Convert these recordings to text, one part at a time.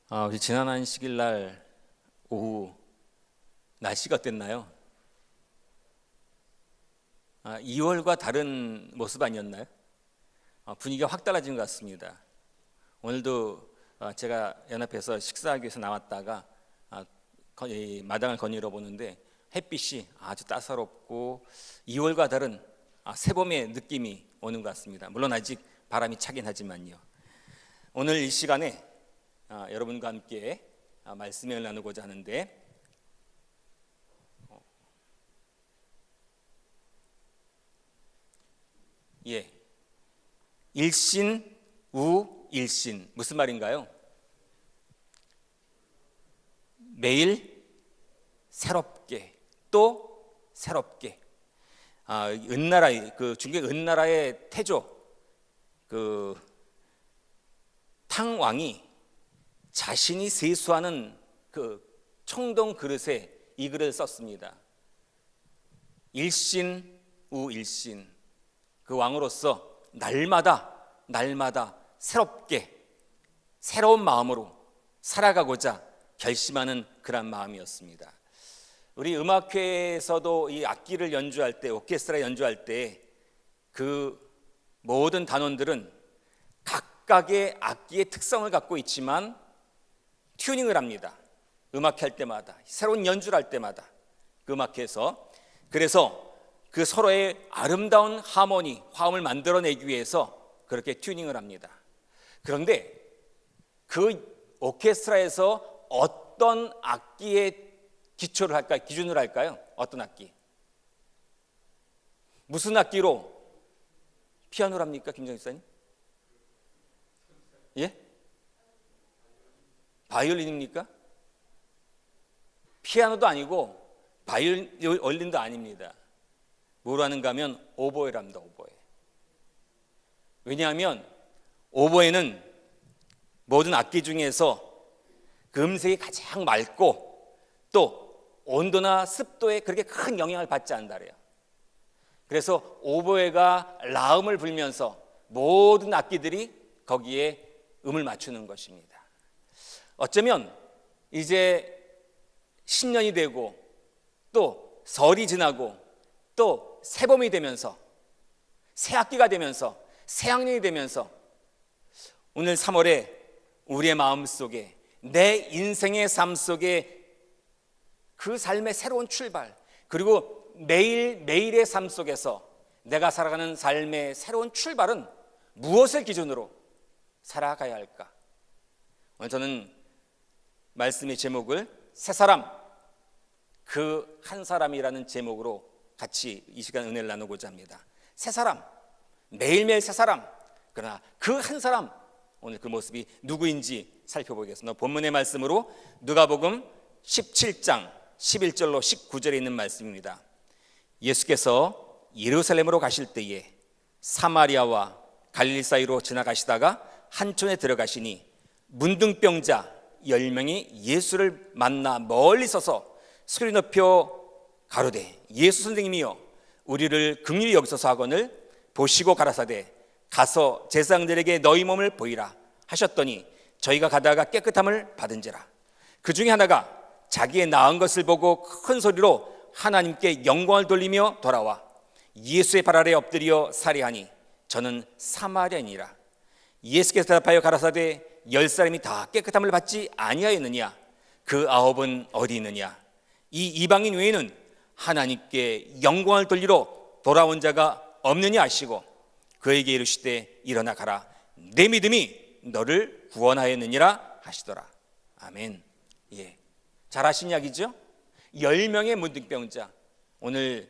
우리 지난 안식일 날 오후 날씨가 어땠나요? 2월과 다른 모습 아니었나요? 분위기가 확 달라진 것 같습니다. 오늘도 제가 연합해서 식사하기 위해서 나왔다가 마당을 거닐어 보는데 햇빛이 아주 따사롭고 2월과 다른 새봄의 느낌이 오는 것 같습니다. 물론 아직 바람이 차긴 하지만요. 오늘 이 시간에 여러분과 함께 말씀을 나누고자 하는데, 일신우일신 무슨 말인가요? 매일 새롭게 또 새롭게. 은나라, 중국 은나라의 태조 탕 왕이 자신이 세수하는 그 청동 그릇에 이 글을 썼습니다. 일신우일신. 그 왕으로서 날마다 새롭게 새로운 마음으로 살아가고자 결심하는 그런 마음이었습니다. 우리 음악회에서도 이 악기를 연주할 때, 오케스트라 연주할 때 그 모든 단원들은 각각의 악기의 특성을 갖고 있지만 튜닝을 합니다. 음악회 할 때마다, 새로운 연주를 할 때마다 그 음악회에서. 그래서 그 서로의 아름다운 하모니, 화음을 만들어내기 위해서 그렇게 튜닝을 합니다. 그런데 그 오케스트라에서 어떤 악기에 기초를 할까요? 기준을 할까요? 어떤 악기? 무슨 악기로 피아노를 합니까? 김정희 목사님? 예? 바이올린입니까? 피아노도 아니고 바이올린도 아닙니다. 뭐로 하는가 하면 오보에를 합니다. 오보에. 왜냐하면 오보에는 모든 악기 중에서 그 음색이 가장 맑고 또 온도나 습도에 그렇게 큰 영향을 받지 않는다 그래요. 그래서 오보에가 라음을 불면서 모든 악기들이 거기에 음을 맞추는 것입니다. 어쩌면 이제 신년이 되고 또 설이 지나고 또 새봄이 되면서 새학기가 되면서 새학년이 되면서 오늘 3월에 우리의 마음속에, 내 인생의 삶 속에 그 삶의 새로운 출발, 그리고 매일매일의 삶 속에서 내가 살아가는 삶의 새로운 출발은 무엇을 기준으로 살아가야 할까? 오늘 저는 말씀의 제목을 새 사람, 그 한 사람이라는 제목으로 같이 이 시간 은혜를 나누고자 합니다. 새 사람, 매일매일 새 사람. 그러나 그 한 사람, 오늘 그 모습이 누구인지 살펴보겠습니다. 본문의 말씀으로 누가복음 17장 11절로 19절에 있는 말씀입니다. 예수께서 예루살렘으로 가실 때에 사마리아와 갈릴리 사이로 지나가시다가 한촌에 들어가시니 문둥병자 10명이 예수를 만나 멀리 서서 소리 높여 가로되 예수 선생님이여 우리를 긍휼히 여기소서 하거늘 보시고 가라사대 가서 제사장들에게 너희 몸을 보이라 하셨더니 저희가 가다가 깨끗함을 받은지라. 그 중에 하나가 자기의 나은 것을 보고 큰 소리로 하나님께 영광을 돌리며 돌아와 예수의 발 아래 엎드려 살이하니 저는 사마리아인이라. 예수께서 대답하여 가라사대 10사람이 다 깨끗함을 받지 아니하였느냐? 그 9은 어디 있느냐? 이 이방인 외에는 하나님께 영광을 돌리러 돌아온 자가 없느냐 하시고 그에게 이르시되 일어나 가라 내 믿음이 너를 구원하였느니라 하시더라. 아멘. 잘 아신 이야기죠? 10명의 문둥병자. 오늘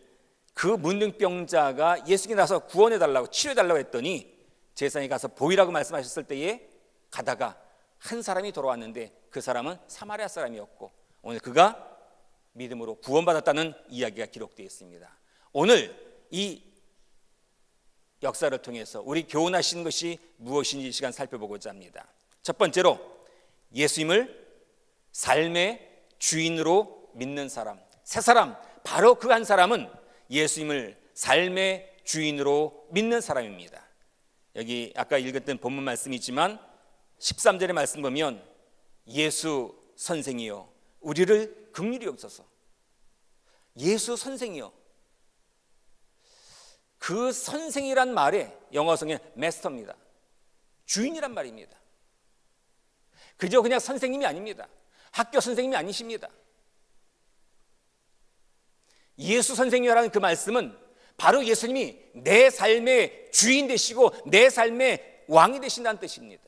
그 문둥병자가 예수께 나서 구원해달라고 치료해달라고 했더니 제사장이 가서 보이라고 말씀하셨을 때에 가다가 한 사람이 돌아왔는데 그 사람은 사마리아 사람이었고 오늘 그가 믿음으로 구원받았다는 이야기가 기록되어 있습니다. 오늘 이 역사를 통해서 우리 교훈하신 것이 무엇인지 이 시간 살펴보고자 합니다. 첫 번째로 예수님을 삶의 주인으로 믿는 사람, 새 사람, 바로 그 한 사람은 예수님을 삶의 주인으로 믿는 사람입니다. 여기 아까 읽었던 본문 말씀이지만 13절의 말씀 보면 예수 선생이여 우리를 긍휼히 여기소서. 예수 선생이여. 그 선생이란 말에 영어성에 마스터입니다. 주인이란 말입니다. 그저 그냥 선생님이 아닙니다. 학교 선생님이 아니십니다. 예수 선생이라는 그 말씀은 바로 예수님이 내 삶의 주인 되시고 내 삶의 왕이 되신다는 뜻입니다.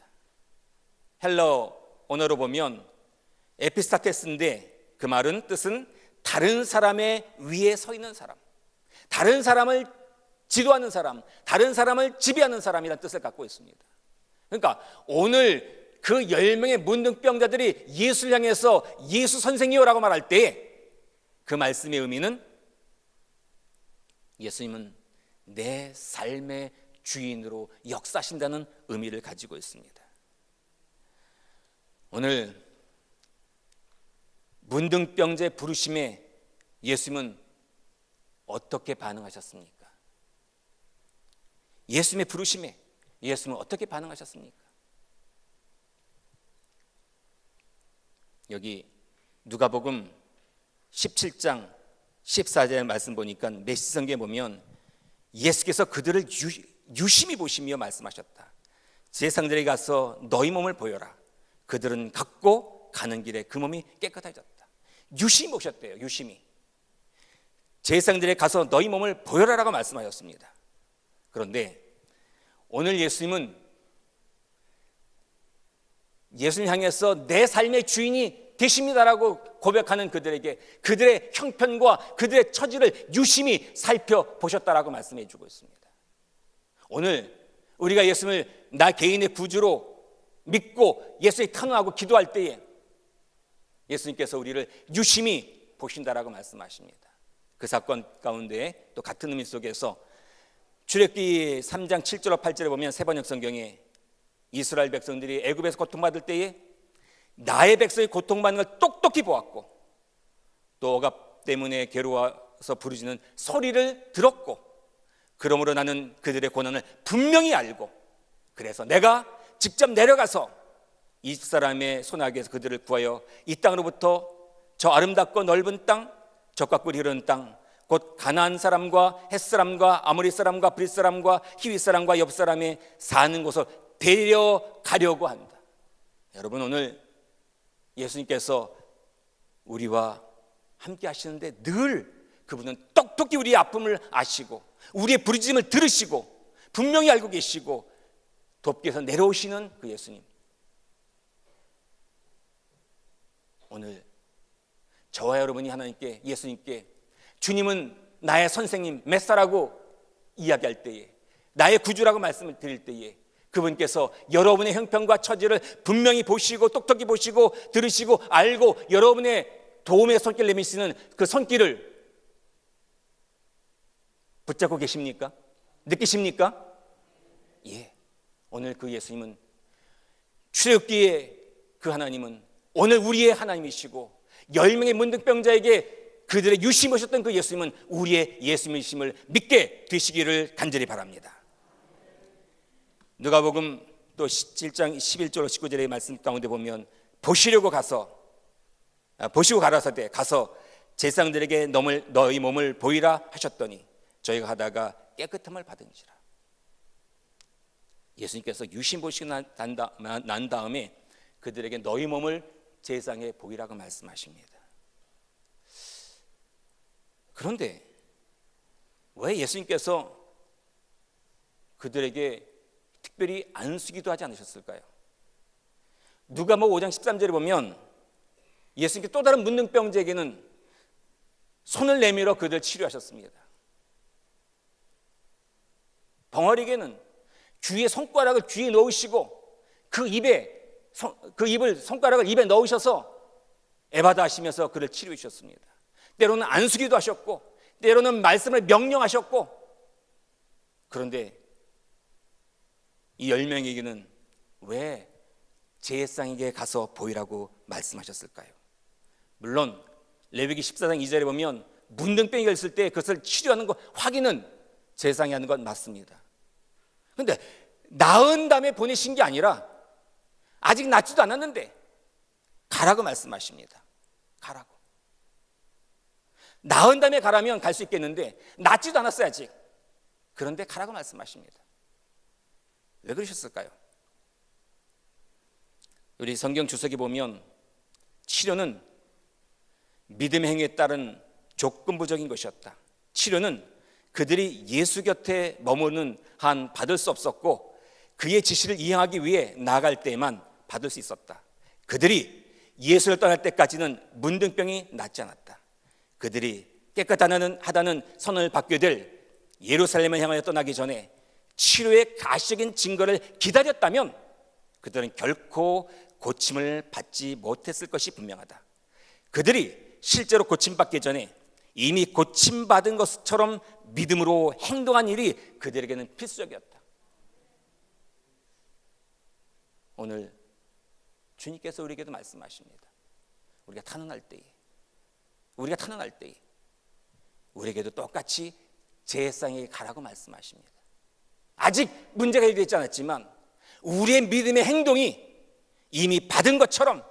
헬러 언어로 보면 에피스타테스인데 그 말은 뜻은 다른 사람의 위에 서 있는 사람, 다른 사람을 지도하는 사람, 다른 사람을 지배하는 사람이라는 뜻을 갖고 있습니다. 그러니까 오늘 그 10명의 문둥병자들이 예수를 향해서 예수 선생이요라고 말할 때 그 말씀의 의미는 예수님은 내 삶의 주인으로 역사하신다는 의미를 가지고 있습니다. 오늘 문둥병자의 부르심에 예수님은 어떻게 반응하셨습니까? 예수님의 부르심에 예수님은 어떻게 반응하셨습니까? 여기 누가복음 17장 14절 말씀 보니까 메시지 성경에 보면 예수께서 그들을 유심히 보시며 말씀하셨다. 제사장들에게 가서 너희 몸을 보여라. 그들은 갖고 가는 길에 그 몸이 깨끗해졌다. 유심히 보셨대요. 유심히. 제사장들에게 가서 너희 몸을 보여라라고 말씀하셨습니다. 그런데 오늘 예수님은 예수님 향해서 내 삶의 주인이 되십니다라고 고백하는 그들에게 그들의 형편과 그들의 처지를 유심히 살펴보셨다라고 말씀해 주고 있습니다. 오늘 우리가 예수님을 나 개인의 구주로 믿고 예수에 탄원하고 기도할 때에 예수님께서 우리를 유심히 보신다라고 말씀하십니다. 그 사건 가운데 또 같은 의미 속에서 출애굽기 3장 7절로 8절에 보면 세번역 성경에 이스라엘 백성들이 애굽에서 고통받을 때에 나의 백성이 고통받는 걸 똑똑히 보았고 또 억압 때문에 괴로워서 부르짖는 소리를 들었고 그러므로 나는 그들의 고난을 분명히 알고 그래서 내가 직접 내려가서 이 사람의 손아귀에서 그들을 구하여 이 땅으로부터 저 아름답고 넓은 땅 젖과 꿀이 흐르는 땅 곧 가나안 사람과 헷 사람과 아모리 사람과 브릿 사람과 히윗 사람과 옆 사람의 사는 곳을 데려가려고 한다. 여러분 오늘 예수님께서 우리와 함께 하시는데 늘 그분은 똑똑히 우리의 아픔을 아시고 우리의 부르짖음을 들으시고 분명히 알고 계시고 돕기위해서 내려오시는 그 예수님. 오늘 저와 여러분이 하나님께 예수님께 주님은 나의 선생님 메사라고 이야기할 때에 나의 구주라고 말씀을 드릴 때에 그분께서 여러분의 형편과 처지를 분명히 보시고 똑똑히 보시고 들으시고 알고 여러분의 도움의 손길 내미시는 그 손길을 붙잡고 계십니까? 느끼십니까? 예. 오늘 그 예수님은 출애굽기의 그 하나님은 오늘 우리의 하나님이시고 10명의 문둥병자에게 그들의 유심히 오셨던 그 예수님은 우리의 예수님이심을 믿게 되시기를 간절히 바랍니다. 누가복음 또 7장 11절 19절의 말씀 가운데 보면 보시고 가라사대 가서 제사장들에게 너희 몸을 보이라 하셨더니 저희가 하다가 깨끗함을 받은지라. 예수님께서 유심 보시고 난 다음에 그들에게 너희 몸을 제사장에 보이라고 말씀하십니다. 그런데 왜 예수님께서 그들에게 특별히 안수기도 하지 않으셨을까요? 누가복음 5장 13절에 보면 예수님께 또 다른 문둥병자에게는 손을 내밀어 그들을 치료하셨습니다. 벙어리에게는 주의 손가락을 귀에 넣으시고 그 손가락을 입에 넣으셔서 에바다 하시면서 그를 치료해 주셨습니다. 때로는 안수기도 하셨고 때로는 말씀을 명령하셨고 그런데 이 10명에게는 왜 제사장에게 가서 보이라고 말씀하셨을까요? 물론 레위기 14장 2절에 보면 문둥병이가 있을 때 그것을 치료하는 것 확인은 제사장이 하는 건 맞습니다. 그런데 나은 다음에 보내신 게 아니라 아직 낫지도 않았는데 가라고 말씀하십니다. 가라고. 나은 다음에 가라면 갈 수 있겠는데 낫지도 않았어요 아직. 그런데 가라고 말씀하십니다. 왜 그러셨을까요? 우리 성경 주석에 보면 치료는 믿음의 행위에 따른 조건부적인 것이었다. 치료는 그들이 예수 곁에 머무는 한 받을 수 없었고 그의 지시를 이행하기 위해 나아갈 때에만 받을 수 있었다. 그들이 예수를 떠날 때까지는 문둥병이 낫지 않았다. 그들이 깨끗하다는 선언을 받게 될 예루살렘을 향하여 떠나기 전에 치료의 가시적인 증거를 기다렸다면 그들은 결코 고침을 받지 못했을 것이 분명하다. 그들이 실제로 고침받기 전에 이미 고침받은 것처럼 믿음으로 행동한 일이 그들에게는 필수적이었다. 오늘 주님께서 우리에게도 말씀하십니다. 우리가 탄원할 때에 우리에게도 똑같이 제사장에게 가라고 말씀하십니다. 아직 문제가 해결되지 않았지만 우리의 믿음의 행동이 이미 받은 것처럼,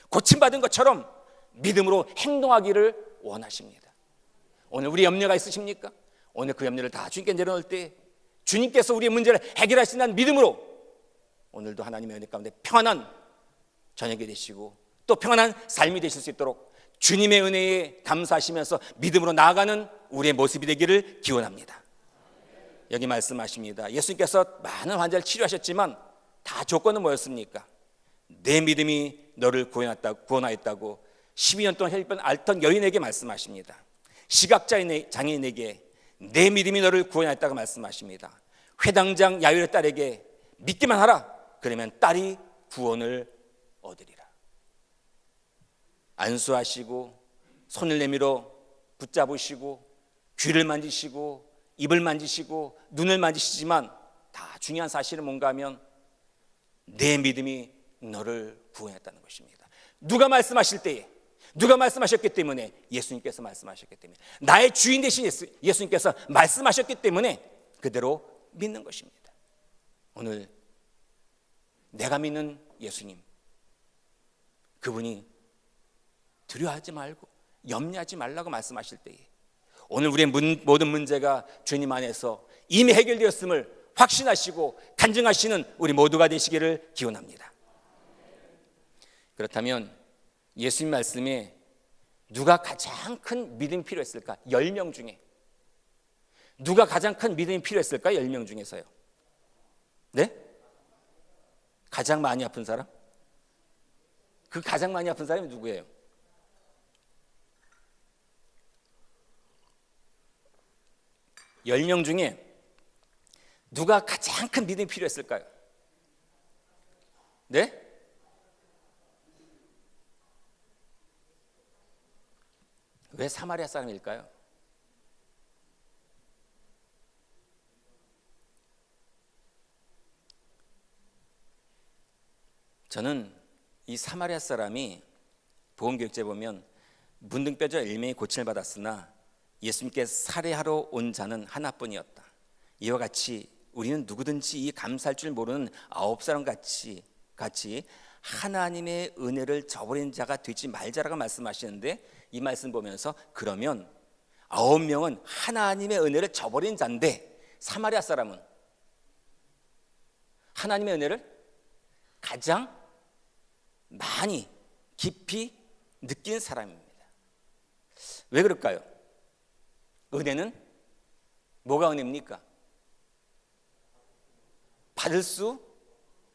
고침받은 것처럼 믿음으로 행동하기를 원하십니다. 오늘 우리 염려가 있으십니까? 오늘 그 염려를 다 주님께 내려놓을 때 주님께서 우리의 문제를 해결하신다는 믿음으로 오늘도 하나님의 은혜 가운데 평안한 저녁이 되시고 또 평안한 삶이 되실 수 있도록 주님의 은혜에 감사하시면서 믿음으로 나아가는 우리의 모습이 되기를 기원합니다. 여기 말씀하십니다. 예수님께서 많은 환자를 치료하셨지만 다 조건은 뭐였습니까? 내 믿음이 너를 구원하였다고 12년 동안 혈병 앓던 여인에게 말씀하십니다. 시각장애인에게 내 믿음이 너를 구원하였다고 말씀하십니다. 회당장 야율의 딸에게 믿기만 하라. 그러면 딸이 구원을 얻으리라. 안수하시고 손을 내밀어 붙잡으시고 귀를 만지시고 입을 만지시고 눈을 만지시지만 다 중요한 사실은 뭔가 하면 내 믿음이 너를 구원했다는 것입니다. 누가 말씀하실 때에, 누가 말씀하셨기 때문에? 예수님께서 말씀하셨기 때문에, 나의 주인 되신 예수님께서 말씀하셨기 때문에 그대로 믿는 것입니다. 오늘 내가 믿는 예수님, 그분이 두려워하지 말고 염려하지 말라고 말씀하실 때에 오늘 우리의 모든 문제가 주님 안에서 이미 해결되었음을 확신하시고 간증하시는 우리 모두가 되시기를 기원합니다. 그렇다면 예수님 말씀에 누가 가장 큰 믿음이 필요했을까? 10명 중에 누가 가장 큰 믿음이 필요했을까? 10명 중에서요. 네? 가장 많이 아픈 사람? 그 가장 많이 아픈 사람이 누구예요? 열 명 중에 누가 가장 큰 믿음이 필요했을까요? 네? 왜 사마리아 사람일까요? 저는 이 사마리아 사람이 보험교육자에 보면 문둥뼈저 1명이 고침을 받았으나 예수님께 살해하러 온 자는 하나뿐이었다. 이와 같이 우리는 누구든지 이 감사할 줄 모르는 9사람 같이 하나님의 은혜를 저버린 자가 되지 말자라고 말씀하시는데, 이 말씀 보면서 그러면 9명은 하나님의 은혜를 저버린 자인데 사마리아 사람은 하나님의 은혜를 가장 많이 깊이 느낀 사람입니다. 왜 그럴까요? 은혜는 뭐가 은혜입니까? 받을 수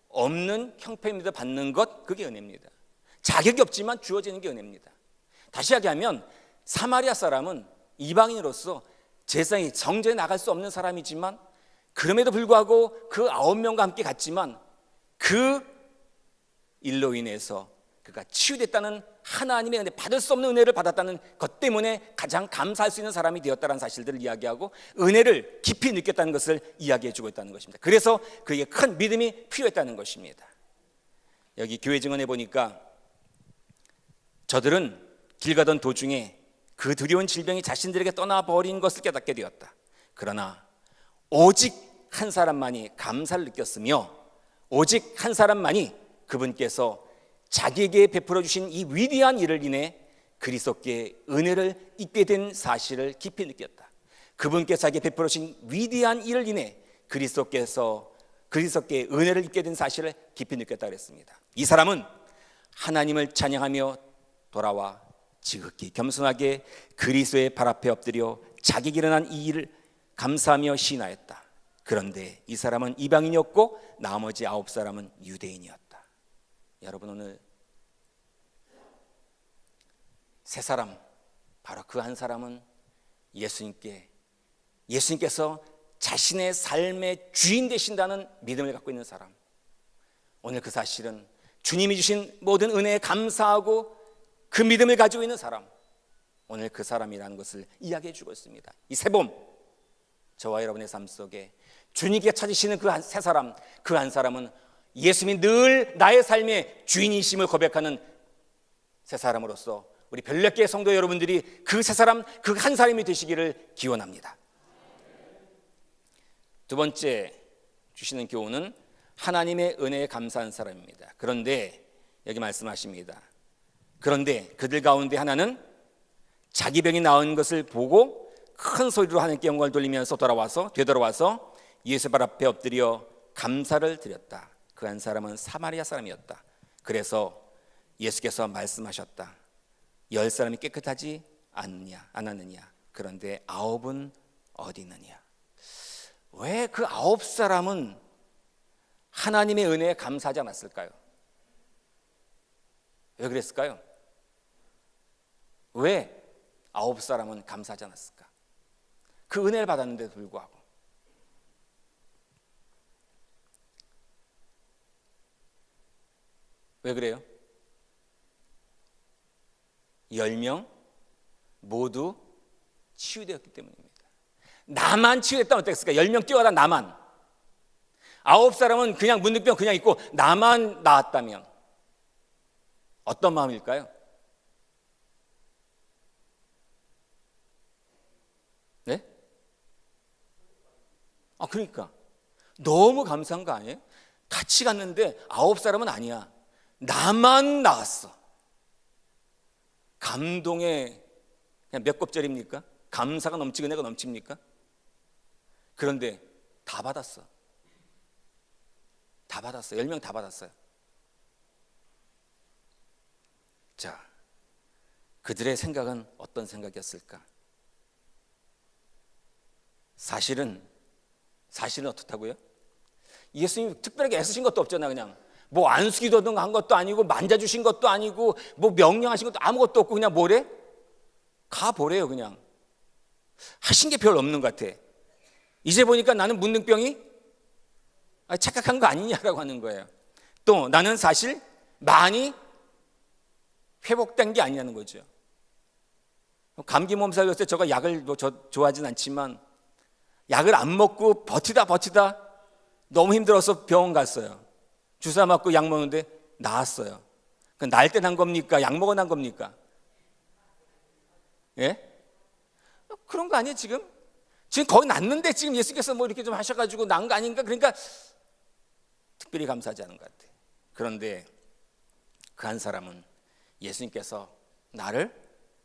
없는 형편입니다. 받는 것, 그게 은혜입니다. 자격이 없지만 주어지는 게 은혜입니다. 다시 이야기하면 사마리아 사람은 이방인으로서 제사장이 정죄에 나갈 수 없는 사람이지만 그럼에도 불구하고 그 9명과 함께 갔지만 그 일로 인해서 그가 치유됐다는 하나님의 은혜, 받을 수 없는 은혜를 받았다는 것 때문에 가장 감사할 수 있는 사람이 되었다는 사실들을 이야기하고 은혜를 깊이 느꼈다는 것을 이야기해주고 있다는 것입니다. 그래서 그에게 큰 믿음이 필요했다는 것입니다. 여기 교회 증언해 보니까 저들은 길 가던 도중에 그 두려운 질병이 자신들에게 떠나버린 것을 깨닫게 되었다. 그러나 오직 한 사람만이 감사를 느꼈으며 오직 한 사람만이 그분께서 자기에게 베풀어 주신 이 위대한 일을 인해 그리스도께 은혜를 입게 된 사실을 깊이 느꼈다. 그분께서 자기에게 베풀어 주신 위대한 일을 인해 그리스도께 은혜를 입게 된 사실을 깊이 느꼈다 그랬습니다. 이 사람은 하나님을 찬양하며 돌아와 지극히 겸손하게 그리스도의 발 앞에 엎드려 자기에게 일어난 이 일을 감사하며 시인하였다. 그런데 이 사람은 이방인이었고 나머지 9사람은 유대인이었다. 여러분, 오늘 세 사람, 바로 그 한 사람은 예수님께서 자신의 삶의 주인 되신다는 믿음을 갖고 있는 사람. 오늘 그 사실은 주님이 주신 모든 은혜에 감사하고 그 믿음을 가지고 있는 사람, 오늘 그 사람이라는 것을 이야기해 주고 있습니다. 이 세봄, 저와 여러분의 삶 속에 주님께 찾으시는 그 세 사람, 그 한 사람은 예수님이 늘 나의 삶의 주인이심을 고백하는 세 사람으로서 우리 별내교회 성도 여러분들이 그 세 사람, 그 한 사람이 되시기를 기원합니다. 두 번째 주시는 교훈은 하나님의 은혜에 감사한 사람입니다. 그런데 여기 말씀하십니다. 그런데 그들 가운데 하나는 자기 병이 나은 것을 보고 큰 소리로 하나님께 영광을 돌리면서 되돌아와서 예수 발 앞에 엎드려 감사를 드렸다. 그 한 사람은 사마리아 사람이었다. 그래서 예수께서 말씀하셨다. 10사람이 깨끗하지 않았느냐? 그런데 9은 어디 있느냐? 왜 그 9사람은 하나님의 은혜에 감사하지 않았을까요? 왜 그랬을까요? 왜 9사람은 감사하지 않았을까? 그 은혜를 받았는데도 불구하고. 왜 그래요? 10명 모두 치유되었기 때문입니다. 나만 치유됐다면 어땠을까? 10명 뛰어가다 나만. 9사람은 그냥 문득병 그냥 있고 나만 나았다면 어떤 마음일까요? 네? 그러니까 너무 감사한 거 아니에요? 같이 갔는데 9사람은 아니야. 나만 나았어. 감동의 그냥 몇 곱절입니까? 감사가 넘치고 은혜가 넘칩니까? 그런데 다 받았어. 다 받았어요. 10명 다 받았어요. 자, 그들의 생각은 어떤 생각이었을까? 사실은 어떻다고요? 예수님이 특별하게 애쓰신 것도 없잖아. 그냥 뭐 안수기도 한 것도 아니고 만져주신 것도 아니고 뭐 명령하신 것도 아무것도 없고 그냥 뭐래? 가보래요. 그냥 하신 게 별로 없는 것 같아. 이제 보니까 나는 문둥병이 착각한 거 아니냐라고 하는 거예요. 또 나는 사실 많이 회복된 게 아니냐는 거죠. 감기 몸살 걸렸을 때 제가 약을 좋아하진 않지만 약을 안 먹고 버티다 너무 힘들어서 병원 갔어요. 주사 맞고 약 먹는데 나았어요. 나을 때 난 겁니까? 약 먹어 난 겁니까? 예? 그런 거 아니에요 지금? 지금 거의 낫는데 지금 예수께서 뭐 이렇게 좀 하셔가지고 나은 거 아닌가? 그러니까 특별히 감사하지 않은 것 같아요. 그런데 그 한 사람은 예수님께서 나를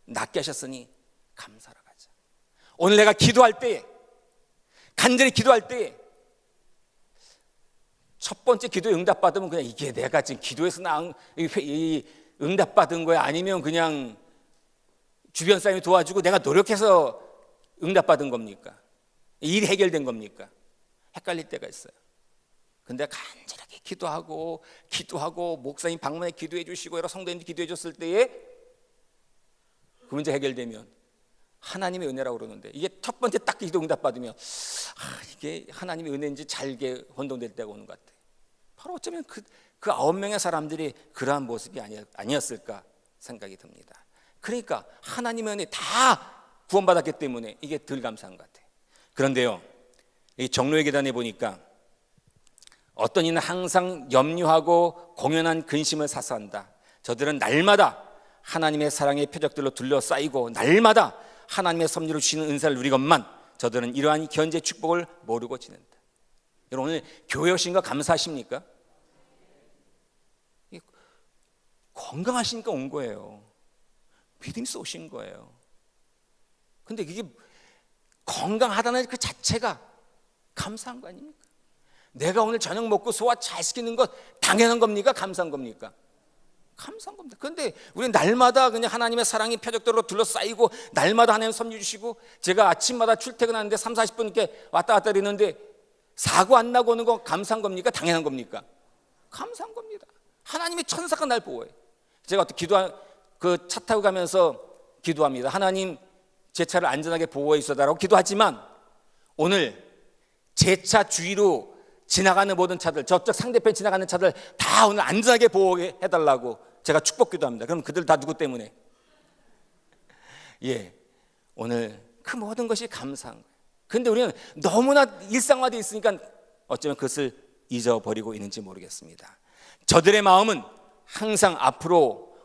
낫게 하셨으니 감사하러 가자. 오늘 내가 기도할 때에, 간절히 기도할 때에 첫 번째 기도에 응답받으면 그냥 이게 내가 지금 기도해서 응답받은 거야? 아니면 그냥 주변 사람이 도와주고 내가 노력해서 응답받은 겁니까? 일이 해결된 겁니까? 헷갈릴 때가 있어요. 근데 간절하게 기도하고 목사님 방문에 기도해 주시고 여러 성도님들 기도해 줬을 때에 그 문제 해결되면 하나님의 은혜라고 그러는데 이게 첫 번째 딱 기도 응답받으면 이게 하나님의 은혜인지 잘게 혼동될 때가 오는 것 같아요. 바로 어쩌면 그 9명의 사람들이 그러한 모습이 아니었을까 생각이 듭니다. 그러니까 하나님의 은혜 다 구원받았기 때문에 이게 덜 감사한 것 같아요. 그런데요, 이 정로의 계단에 보니까 어떤 이는 항상 염려하고 공연한 근심을 사사한다. 저들은 날마다 하나님의 사랑의 표적들로 둘러싸이고 날마다 하나님의 섭리로 주시는 은사를 누리건만 저들은 이러한 견제 축복을 모르고 지낸다. 여러분 오늘 교회 오신 거 감사하십니까? 건강하시니까 온 거예요. 믿음이 쏘신 거예요. 근데 이게 건강하다는 그 자체가 감사한 거 아닙니까? 내가 오늘 저녁 먹고 소화 잘 시키는 것 당연한 겁니까? 감사한 겁니까? 감사한 겁니다. 그런데 우리는 날마다 그냥 하나님의 사랑이 표적대로 둘러싸이고 날마다 하나님 섭리 주시고, 제가 아침마다 출퇴근하는데 30-40분 이렇게 왔다 갔다 그러는데 사고 안 나고 오는 거 감사한 겁니까? 당연한 겁니까? 감사한 겁니다. 하나님의 천사가 날 보호해. 제가 어떻게 그 차 타고 가면서 기도합니다. 하나님, 제 차를 안전하게 보호해 주셔달라고 기도하지만 오늘 제 차 주위로 지나가는 모든 차들, 저쪽 상대편 지나가는 차들 다 오늘 안전하게 보호해 달라고 제가 축복 기도합니다. 그럼 그들 다 누구 때문에? 예, 오늘 그 모든 것이 감사한 거예요. 그런데 우리는 너무나 일상화되어 있으니까 어쩌면 그것을 잊어버리고 있는지 모르겠습니다. 저들의 마음은 항상 앞으로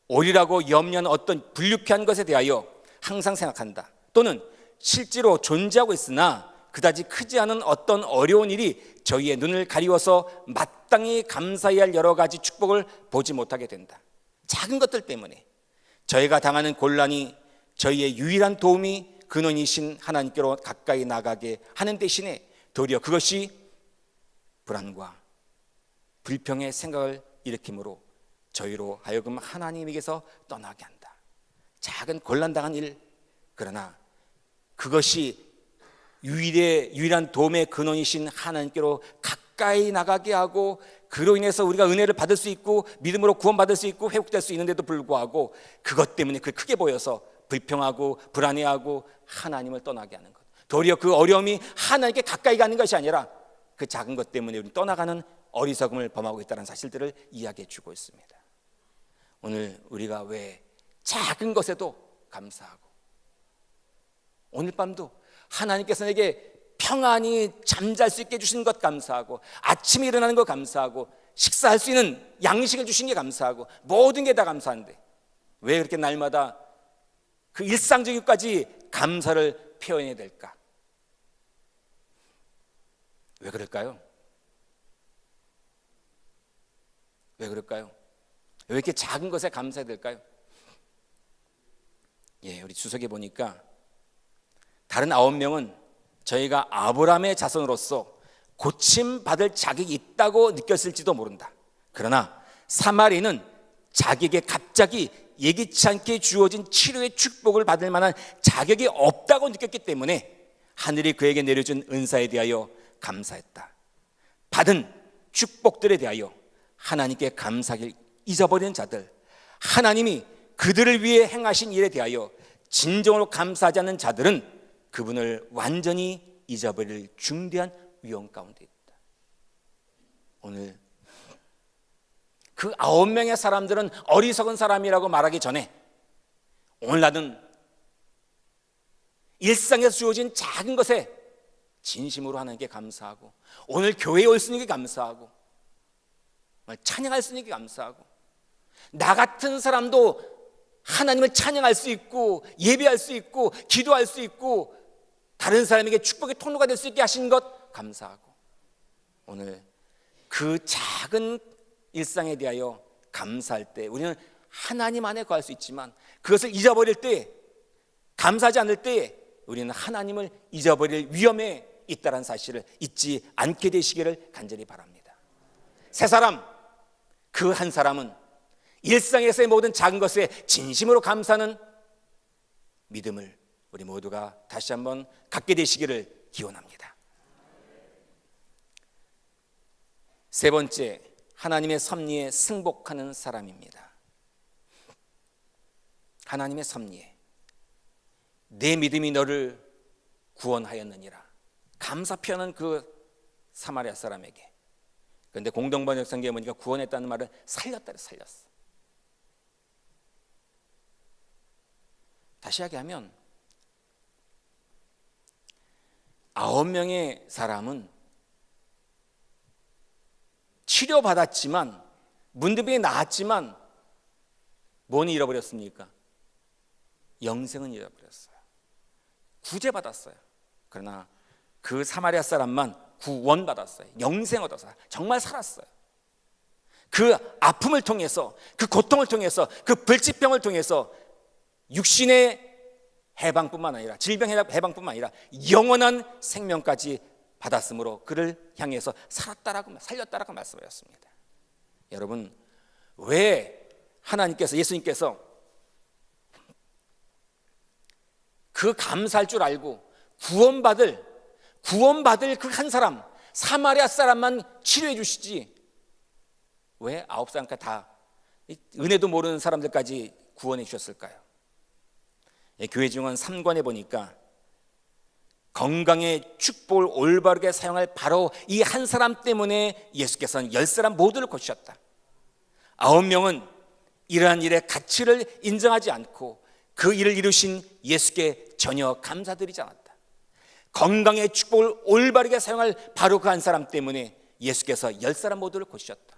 오리라고 염려하는 어떤 불유쾌한 것에 대하여 항상 생각한다. 또는 실제로 존재하고 있으나 그다지 크지 않은 어떤 어려운 일이 저희의 눈을 가리워서 마땅히 감사해야 할 여러 가지 축복을 보지 못하게 된다. 작은 것들 때문에 저희가 당하는 곤란이 저희의 유일한 도움이 근원이신 하나님께로 가까이 나가게 하는 대신에 도리어 그것이 불안과 불평의 생각을 일으키므로 저희로 하여금 하나님에게서 떠나게 한다. 작은 곤란당한 일, 그러나 그것이 유일한 도움의 근원이신 하나님께로 가까이 나가게 하고, 그로 인해서 우리가 은혜를 받을 수 있고 믿음으로 구원받을 수 있고 회복될 수 있는데도 불구하고 그것 때문에 그게 크게 보여서 불평하고 불안해하고 하나님을 떠나게 하는 것. 도리어 그 어려움이 하나님께 가까이 가는 것이 아니라 그 작은 것 때문에 우리는 떠나가는 어리석음을 범하고 있다는 사실들을 이야기해 주고 있습니다. 오늘 우리가 왜 작은 것에도 감사하고, 오늘 밤도 하나님께서 내게 평안히 잠잘 수 있게 해주신 것 감사하고, 아침에 일어나는 것 감사하고, 식사할 수 있는 양식을 주신 게 감사하고, 모든 게 다 감사한데 왜 그렇게 날마다 그 일상적인 것까지 감사를 표현해야 될까? 왜 그럴까요? 왜 그럴까요? 왜 이렇게 작은 것에 감사해야 될까요? 예, 우리 주석에 보니까 다른 9명은 저희가 아브라함의 자손으로서 고침받을 자격이 있다고 느꼈을지도 모른다. 그러나 사마리는 자기에게 갑자기 예기치 않게 주어진 치료의 축복을 받을 만한 자격이 없다고 느꼈기 때문에 하늘이 그에게 내려준 은사에 대하여 감사했다. 받은 축복들에 대하여 하나님께 감사하길 잊어버리는 자들, 하나님이 그들을 위해 행하신 일에 대하여 진정으로 감사하지 않는 자들은 그분을 완전히 잊어버릴 중대한 위험 가운데 있다. 오늘 그 9명의 사람들은 어리석은 사람이라고 말하기 전에 오늘 나는 일상에서 주어진 작은 것에 진심으로 하나님께 감사하고, 오늘 교회에 올 수 있는 게 감사하고, 찬양할 수 있는 게 감사하고, 나 같은 사람도 하나님을 찬양할 수 있고 예배할 수 있고 기도할 수 있고 다른 사람에게 축복의 통로가 될 수 있게 하신 것 감사하고, 오늘 그 작은 일상에 대하여 감사할 때 우리는 하나님 안에 거할 수 있지만 그것을 잊어버릴 때, 감사하지 않을 때 우리는 하나님을 잊어버릴 위험에 있다는 사실을 잊지 않게 되시기를 간절히 바랍니다. 세 사람, 그 한 사람은 일상에서의 모든 작은 것에 진심으로 감사하는 믿음을 우리 모두가 다시 한번 갖게 되시기를 기원합니다. 세 번째, 하나님의 섭리에 승복하는 사람입니다. 하나님의 섭리에 내 믿음이 너를 구원하였느니라 감사 표현은 그 사마리아 사람에게. 그런데 공동번역 성경에 보니까 구원했다는 말을 살렸다, 살렸어. 다시 이야기하면 9명의 사람은 치료받았지만, 문둥병이 나았지만 뭐는 잃어버렸습니까? 영생은 잃어버렸어요. 구제받았어요. 그러나 그 사마리아 사람만 구원받았어요. 영생 얻었어요. 정말 살았어요. 그 아픔을 통해서, 그 고통을 통해서, 그 불치병을 통해서 육신의 해방뿐만 아니라, 질병 해방뿐만 아니라 영원한 생명까지 받았으므로 그를 향해서 살렸다라고 말씀하셨습니다. 여러분, 왜 하나님께서, 예수님께서 그 감사할 줄 알고 구원받을 그 한 사람, 사마리아 사람만 치료해 주시지 왜 9사람까지 다 은혜도 모르는 사람들까지 구원해 주셨을까요? 교회 증언 3권에 보니까 건강의 축복을 올바르게 사용할 바로 이 한 사람 때문에 예수께서는 10사람 모두를 고치셨다. 9명은 이러한 일의 가치를 인정하지 않고 그 일을 이루신 예수께 전혀 감사드리지 않았다. 건강의 축복을 올바르게 사용할 바로 그 한 사람 때문에 예수께서 10사람 모두를 고치셨다.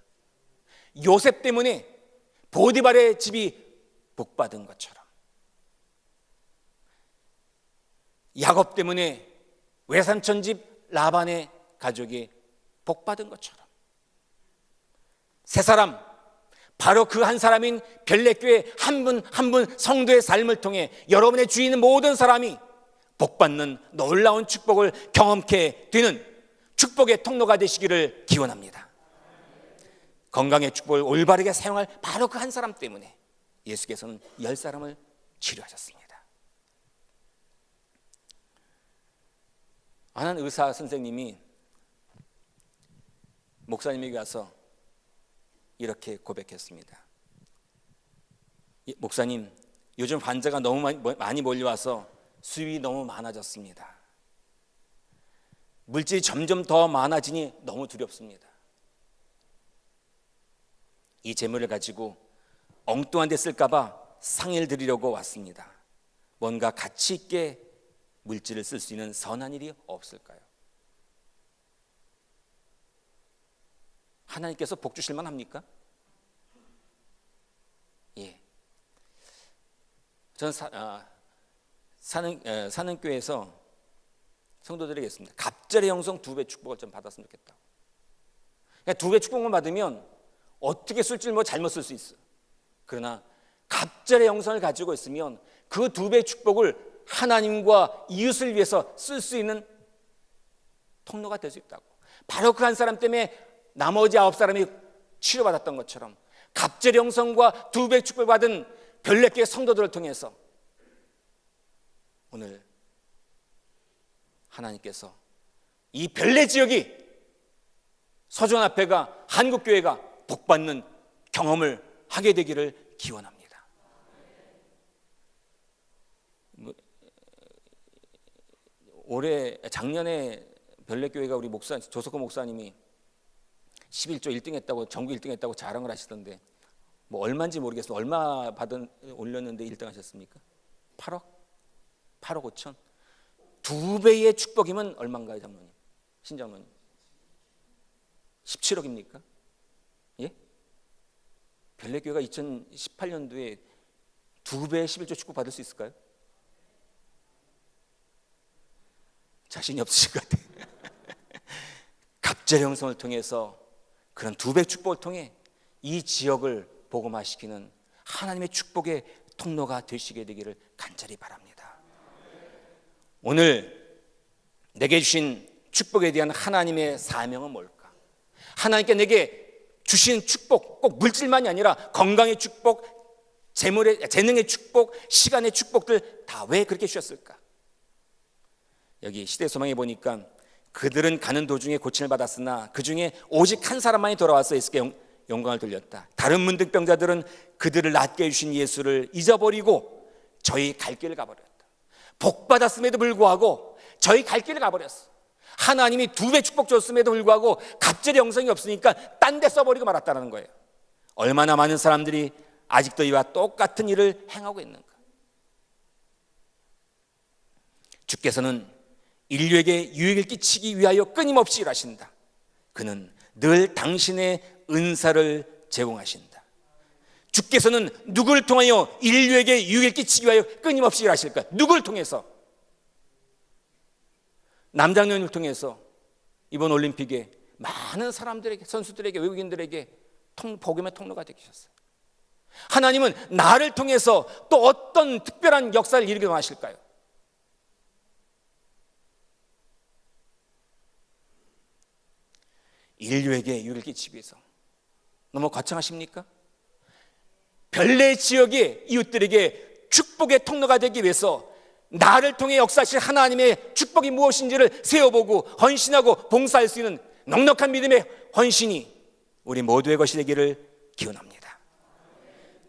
요셉 때문에 보디발의 집이 복받은 것처럼, 야곱 때문에 외삼촌 집 라반의 가족이 복받은 것처럼, 세 사람, 바로 그 한 사람인 별내교회 한 분 한 분 성도의 삶을 통해 여러분의 주위에 있는 모든 사람이 복받는 놀라운 축복을 경험케 되는 축복의 통로가 되시기를 기원합니다. 건강의 축복을 올바르게 사용할 바로 그 한 사람 때문에 예수께서는 10사람을 치료하셨습니다. 한 의사 선생님이 목사님에게 와서 이렇게 고백했습니다. 목사님, 요즘 환자가 너무 많이 몰려와서 수입이 너무 많아졌습니다. 물질이 점점 더 많아지니 너무 두렵습니다. 이 재물을 가지고 엉뚱한 데 쓸까 봐 상의를 드리려고 왔습니다. 뭔가 가치 있게 물질을 쓸 수 있는 선한 일이 없을까요? 하나님께서 복 주실 만합니까? 예. 저는 사는 교회에서 성도들에게 했습니다. 갑절의 영성 2배 축복을 좀 받았으면 좋겠다. 그러니까 2배 축복만 받으면 어떻게 쓸 줄 잘못 쓸 수 있어. 그러나 갑절의 영성을 가지고 있으면 그 2배 축복을 하나님과 이웃을 위해서 쓸 수 있는 통로가 될 수 있다고. 바로 그 한 사람 때문에 나머지 9사람이 치료받았던 것처럼 갑절의 영성과 2배 축복을 받은 별내교회 성도들을 통해서 오늘 하나님께서 이 별내 지역이, 서정합회가, 한국교회가 복받는 경험을 하게 되기를 기원합니다. 작년에 별내교회가 우리 조석호 목사님이 11조 1등 했다고, 전국 1등 했다고 자랑을 하시던데, 얼마인지 모르겠어요. 얼마 올렸는데 1등 하셨습니까? 8억 5천. 2배의 축복이면 얼마인가요, 장로님? 신장로님? 17억입니까? 예? 별내교회가 2018년도에 2배의 11조 축복 받을 수 있을까요? 자신이 없으실 것 같아요. 갑절의 형성을 통해서, 그런 2배 축복을 통해 이 지역을 복음화시키는 하나님의 축복의 통로가 되시게 되기를 간절히 바랍니다. 오늘 내게 주신 축복에 대한 하나님의 사명은 뭘까? 하나님께 내게 주신 축복, 꼭 물질만이 아니라 건강의 축복, 재능의 축복, 시간의 축복들 다 왜 그렇게 주셨을까? 여기 시대소망에 보니까 그들은 가는 도중에 고침을 받았으나 그 중에 오직 한 사람만이 돌아와서 예수께 영광을 돌렸다. 다른 문득병자들은 그들을 낫게 해주신 예수를 잊어버리고 저희 갈 길을 가버렸다. 복 받았음에도 불구하고 저희 갈 길을 가버렸어. 하나님이 2배 축복 줬음에도 불구하고 갑절의 영성이 없으니까 딴 데 써버리고 말았다는 거예요. 얼마나 많은 사람들이 아직도 이와 똑같은 일을 행하고 있는가? 주께서는 인류에게 유익을 끼치기 위하여 끊임없이 일하신다. 그는 늘 당신의 은사를 제공하신다. 주께서는 누구를 통하여 인류에게 유익을 끼치기 위하여 끊임없이 일하실까? 누구를 통해서? 남장년을 통해서 이번 올림픽에 많은 사람들에게, 선수들에게, 외국인들에게 복음의 통로가 되게 하셨어요. 하나님은 나를 통해서 또 어떤 특별한 역사를 일으키게 하실까요? 인류에게 유를 끼치기 위해서 너무 거창하십니까? 별내 지역의 이웃들에게 축복의 통로가 되기 위해서 나를 통해 역사하실 하나님의 축복이 무엇인지를 세워보고 헌신하고 봉사할 수 있는 넉넉한 믿음의 헌신이 우리 모두의 것이 되기를 기원합니다.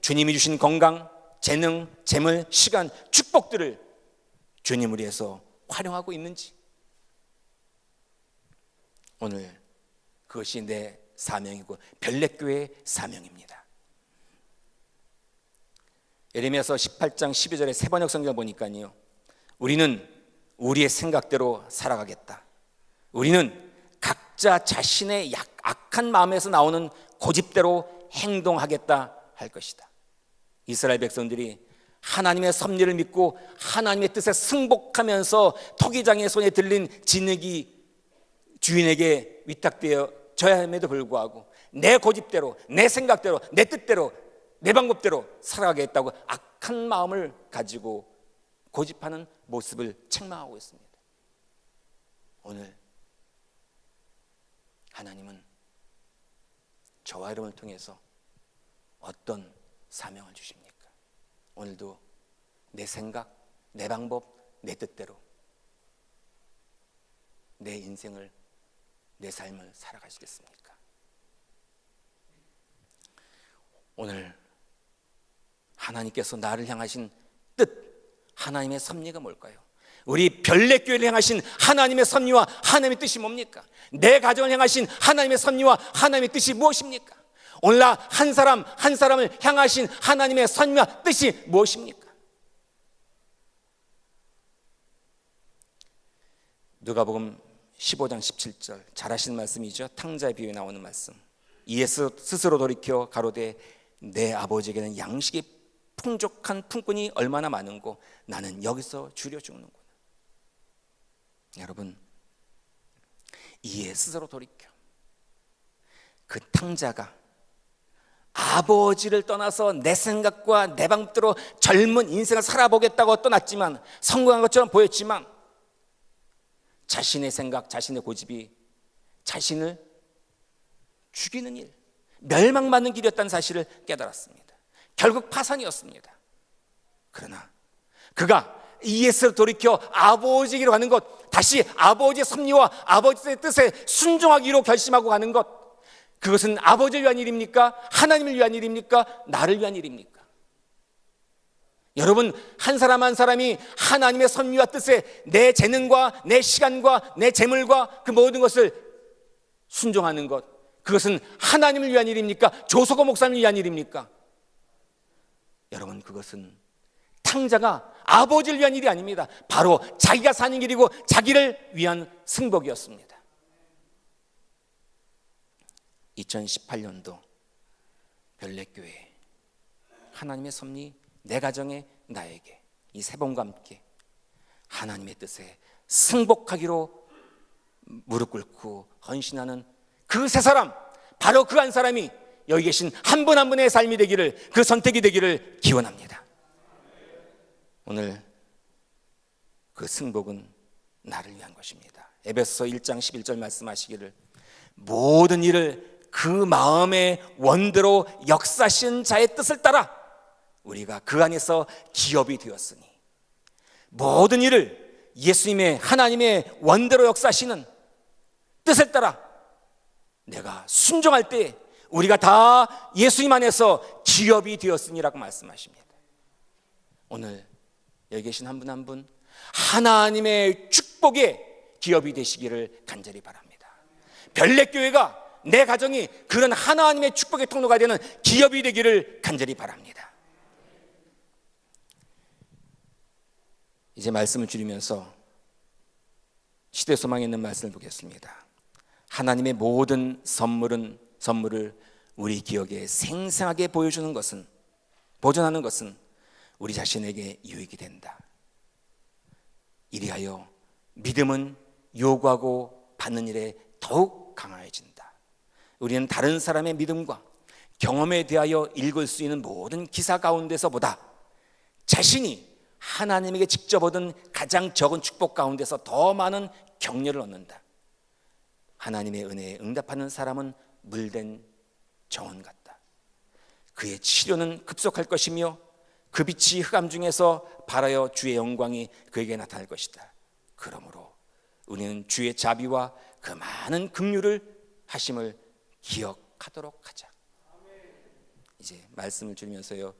주님이 주신 건강, 재능, 재물, 시간, 축복들을 주님을 위해서 활용하고 있는지, 오늘 그것이 내 사명이고 별내교회의 사명입니다. 예레미야서 18장 12절에 세번역 성경을 보니까요, 우리는 우리의 생각대로 살아가겠다. 우리는 각자 자신의 악한 마음에서 나오는 고집대로 행동하겠다 할 것이다. 이스라엘 백성들이 하나님의 섭리를 믿고 하나님의 뜻에 승복하면서 토기장의 손에 들린 진흙이 주인에게 위탁되어져야 함에도 불구하고 내 고집대로, 내 생각대로, 내 뜻대로, 내 방법대로 살아가겠다고 악한 마음을 가지고 고집하는 모습을 책망하고 있습니다. 오늘 하나님은 저와 여러분을 통해서 어떤 사명을 주십니까? 오늘도 내 생각, 내 방법, 내 뜻대로 내 인생을, 내 삶을 살아가시겠습니까? 오늘 하나님께서 나를 향하신 뜻, 하나님의 섭리가 뭘까요? 우리 별내교회를 향하신 하나님의 섭리와 하나님의 뜻이 뭡니까? 내 가정을 향하신 하나님의 섭리와 하나님의 뜻이 무엇입니까? 오늘날 한 사람 한 사람을 향하신 하나님의 섭리와 뜻이 무엇입니까? 누가복음 15장 17절 잘 아시는 말씀이죠. 탕자의 비유에 나오는 말씀. 이에서 스스로 돌이켜 가로되 내 아버지에게는 양식이 풍족한 품꾼이 얼마나 많은고 나는 여기서 줄여 죽는구나. 여러분, 이에 스스로 돌이켜, 그 탕자가 아버지를 떠나서 내 생각과 내 방법대로 젊은 인생을 살아보겠다고 떠났지만, 성공한 것처럼 보였지만 자신의 생각, 자신의 고집이 자신을 죽이는 일, 멸망받는 길이었다는 사실을 깨달았습니다. 결국 파산이었습니다. 그러나 그가 이에서 돌이켜 아버지에게로 가는 것, 다시 아버지의 섭리와 아버지의 뜻에 순종하기로 결심하고 가는 것, 그것은 아버지를 위한 일입니까? 하나님을 위한 일입니까? 나를 위한 일입니까? 여러분, 한 사람 한 사람이 하나님의 섭리와 뜻에 내 재능과 내 시간과 내 재물과 그 모든 것을 순종하는 것, 그것은 하나님을 위한 일입니까? 조석호 목사님을 위한 일입니까? 여러분, 그것은 탕자가 아버지를 위한 일이 아닙니다. 바로 자기가 사는 길이고 자기를 위한 승복이었습니다. 2018년도 별내교회 하나님의 섭리, 내 가정에, 나에게 이 세 번과 함께 하나님의 뜻에 승복하기로 무릎 꿇고 헌신하는 그 세 사람, 바로 그 한 사람이 여기 계신 한 분 한 분의 삶이 되기를, 그 선택이 되기를 기원합니다. 오늘 그 승복은 나를 위한 것입니다. 에베소서 1장 11절 말씀하시기를 모든 일을 그 마음의 원대로 역사하신 자의 뜻을 따라 우리가 그 안에서 기업이 되었으니, 모든 일을 예수님의 하나님의 원대로 역사하시는 뜻을 따라 내가 순종할 때 우리가 다 예수님 안에서 기업이 되었으니라고 말씀하십니다. 오늘 여기 계신 한 분 한 분 하나님의 축복의 기업이 되시기를 간절히 바랍니다. 별내교회가, 내 가정이 그런 하나님의 축복의 통로가 되는 기업이 되기를 간절히 바랍니다. 이제 말씀을 줄이면서 시대소망에 있는 말씀을 보겠습니다. 하나님의 모든 선물을 우리 기억에 생생하게 보여주는 것은, 보존하는 것은 우리 자신에게 유익이 된다. 이리하여 믿음은 요구하고 받는 일에 더욱 강화해진다. 우리는 다른 사람의 믿음과 경험에 대하여 읽을 수 있는 모든 기사 가운데서보다 자신이 하나님에게 직접 얻은 가장 적은 축복 가운데서 더 많은 격려를 얻는다. 하나님의 은혜에 응답하는 사람은 물된 정원 같다. 그의 치료는 급속할 것이며 그 빛이 흑암 중에서 발하여 주의 영광이 그에게 나타날 것이다. 그러므로 우리는 주의 자비와 그 많은 긍휼을 하심을 기억하도록 하자. 이제 말씀을 줄이면서요,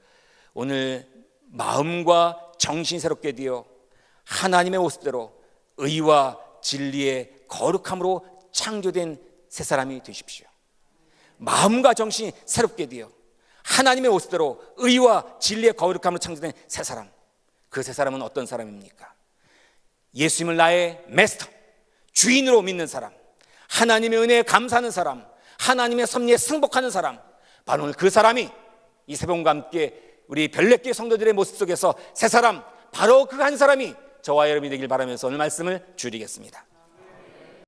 오늘 마음과 정신이 새롭게 되어 하나님의 모습대로 의와 진리의 거룩함으로 창조된 새 사람이 되십시오. 마음과 정신이 새롭게 되어 하나님의 모습대로 의와 진리의 거룩함으로 창조된 새 사람. 그 새 사람은 어떤 사람입니까? 예수님을 나의 마스터, 주인으로 믿는 사람, 하나님의 은혜에 감사하는 사람, 하나님의 섭리에 승복하는 사람. 바로 오늘 그 사람이 이 새벽과 함께 우리 별내교회 성도들의 모습 속에서 새 사람, 바로 그 한 사람이 저와 여러분이 되길 바라면서 오늘 말씀을 줄이겠습니다.